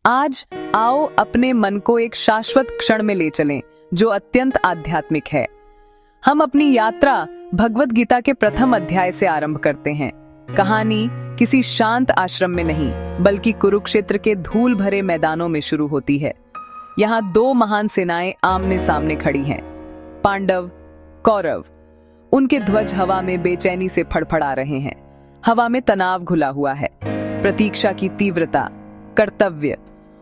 आज आओ अपने मन को एक शाश्वत क्षण में ले चलें जो अत्यंत आध्यात्मिक है। हम अपनी यात्रा भगवत गीता के प्रथम अध्याय से आरंभ करते हैं। कहानी किसी शांत आश्रम में नहीं बल्कि कुरुक्षेत्र के धूल भरे मैदानों में शुरू होती है। यहाँ दो महान सेनाएं आमने सामने खड़ी हैं, पांडव कौरव। उनके ध्वज हवा में बेचैनी से फड़फड़ा रहे हैं। हवा में तनाव घुला हुआ है, प्रतीक्षा की तीव्रता, कर्तव्य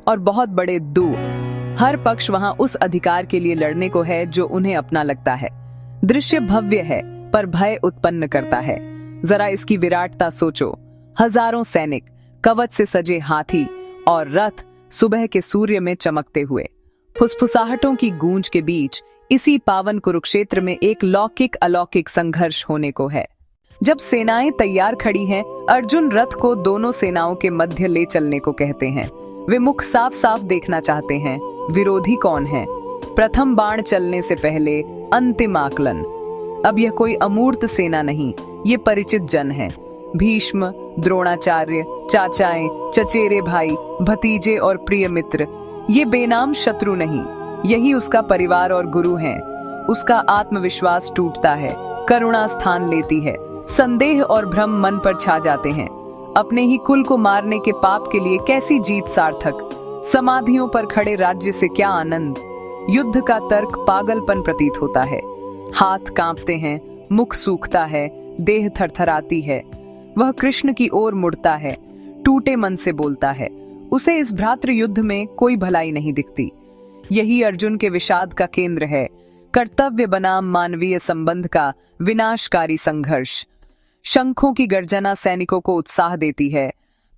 और बहुत बड़े दूर। हर पक्ष वहां उस अधिकार के लिए लड़ने को है जो उन्हें अपना लगता है। दृश्य भव्य है पर भय उत्पन्न करता है। जरा इसकी विराटता सोचो। हजारों सैनिक, कवच से सजे हाथी और रथ सुबह के सूर्य में चमकते हुए। फुसफुसाहटों की गूंज के बीच इसी पावन कुरुक्षेत्र में एक लौकिक अलौकिक संघर्ष होने को है। जब सेनाएं तैयार खड़ी हैं, अर्जुन रथ को दोनों सेनाओं के मध्य ले चलने को कहते हैं। वे मुख साफ साफ देखना चाहते हैं विरोधी कौन है। प्रथम बाण चलने से पहले अंतिम आकलन। अब यह कोई अमूर्त सेना नहीं, ये परिचित जन है। भीष्म, द्रोणाचार्य, चाचाएं, चचेरे भाई, भतीजे और प्रिय मित्र। ये बेनाम शत्रु नहीं, यही उसका परिवार और गुरु हैं। उसका आत्मविश्वास टूटता है, करुणा स्थान लेती है, संदेह और भ्रम मन पर छा जाते हैं। अपने ही कुल को मारने के पाप के लिए कैसी जीत सार्थक। समाधियों पर खड़े राज्य से क्या आनंद। युद्ध का तर्क पागलपन प्रतीत होता है। हाथ कांपते हैं, मुख सूखता है, देह थरथराती है। वह कृष्ण की ओर मुड़ता है, टूटे मन से बोलता है। उसे इस भ्रातृ युद्ध में कोई भलाई नहीं दिखती। यही अर्जुन के विषाद का केंद्र है, कर्तव्य बनाम मानवीय संबंध का विनाशकारी संघर्ष। शंखों की गर्जना सैनिकों को उत्साह देती है,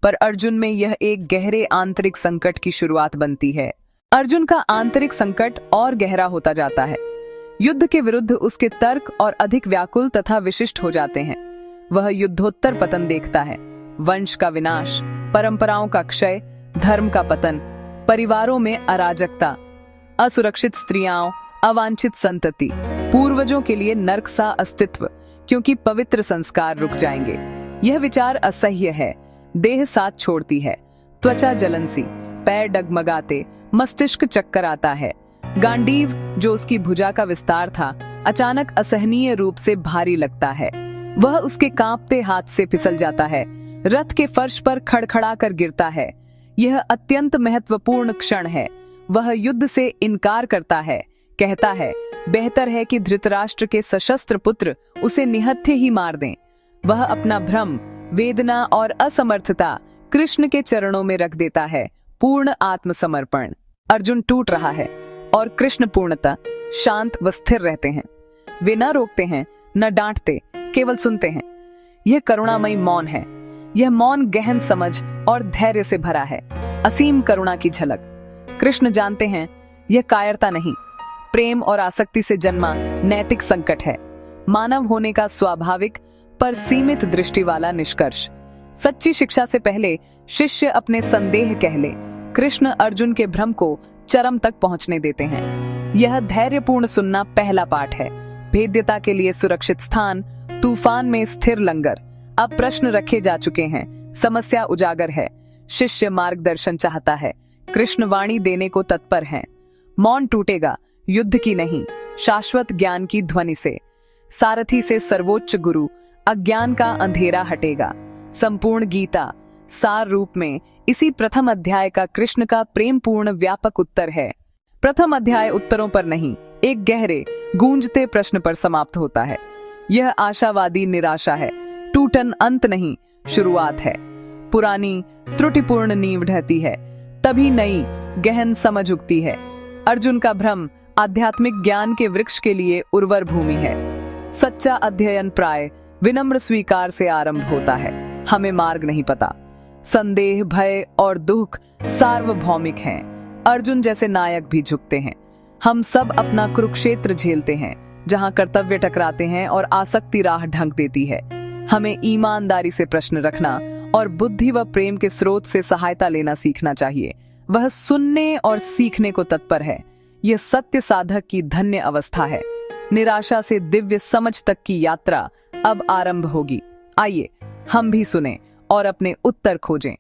पर अर्जुन में यह एक गहरे आंतरिक संकट की शुरुआत बनती है। अर्जुन का आंतरिक संकट और गहरा होता जाता है। युद्ध के विरुद्ध उसके तर्क और अधिक व्याकुल तथा विशिष्ट हो जाते हैं। वह युद्धोत्तर पतन देखता है, वंश का विनाश, परंपराओं का क्षय, धर्म का पतन, परिवारों में अराजकता, असुरक्षित स्त्रियां, अवांछित संतति, पूर्वजों के लिए नरक सा अस्तित्व, क्योंकि पवित्र संस्कार रुक जाएंगे। यह विचार असह्य है, देह साथ छोड़ती है, त्वचा जलन सी, पैर डगमगाते, मस्तिष्क चक्कर आता है। गांडीव जो उसकी भुजा का विस्तार था, अचानक असहनीय रूप से भारी लगता है। वह उसके कांपते हाथ से फिसल जाता है, रथ के फर्श पर खड़खड़ा कर गिरता है। यह अत्यंत महत्वपूर्ण क्षण है। वह युद्ध से इनकार करता है, कहता है बेहतर है कि धृतराष्ट्र के सशस्त्र पुत्र उसे निहत्थे ही मार दें। वह अपना भ्रम, वेदना और असमर्थता कृष्ण के चरणों में रख देता है। पूर्ण आत्मसमर्पण। अर्जुन टूट रहा है और कृष्ण पूर्णतः शांत व स्थिर रहते हैं। वे न रोकते हैं, न डांटते, केवल सुनते हैं। यह करुणामयी मौन है। यह मौन गहन समझ और धैर्य से भरा है, असीम करुणा की झलक। कृष्ण जानते हैं यह कायरता नहीं, प्रेम और आसक्ति से जन्मा नैतिक संकट है, मानव होने का स्वाभाविक पर सीमित दृष्टि वाला निष्कर्ष। सच्ची शिक्षा से पहले शिष्य अपने संदेह कह ले। कृष्ण अर्जुन के भ्रम को चरम तक पहुंचने देते हैं। यह धैर्यपूर्ण सुनना पहला पाठ है। भेद्यता के लिए सुरक्षित स्थान, तूफान में स्थिर लंगर। अब प्रश्न रखे जा चुके हैं, समस्या उजागर है। शिष्य मार्गदर्शन चाहता है, कृष्ण वाणी देने को तत्पर हैं। मौन टूटेगा, युद्ध की नहीं, शाश्वत ज्ञान की ध्वनि से। सारथी से सर्वोच्च गुरु, अज्ञान का अंधेरा हटेगा। संपूर्ण गीता सार रूप में इसी प्रथम अध्याय का कृष्ण का प्रेमपूर्ण व्यापक उत्तर है। प्रथम अध्याय उत्तरों पर नहीं, एक गहरे गूंजते प्रश्न पर समाप्त होता है। यह आशावादी निराशा है, टूटन अंत नहीं, शुरुआत है। पुरानी त्रुटिपूर्ण नींव ढहती है, तभी नई गहन समझ उगती है। अर्जुन का भ्रम आध्यात्मिक ज्ञान के वृक्ष के लिए उर्वर भूमि है। सच्चा अध्ययन प्राय विनम्र स्वीकार से आरंभ होता है। हमें मार्ग नहीं पता। संदेह, भय और दुख सार्वभौमिक हैं। अर्जुन जैसे नायक भी झुकते हैं। हम सब अपना कुरुक्षेत्र झेलते हैं, जहां कर्तव्य टकराते हैं और आसक्ति राह ढंक देती है। हमें ईमानदारी से प्रश्न रखना और बुद्धि व प्रेम के स्रोत से सहायता लेना सीखना चाहिए। वह सुनने और सीखने को तत्पर है। यह सत्य साधक की धन्य अवस्था है। निराशा से दिव्य समझ तक की यात्रा अब आरंभ होगी। आइए हम भी सुने और अपने उत्तर खोजें।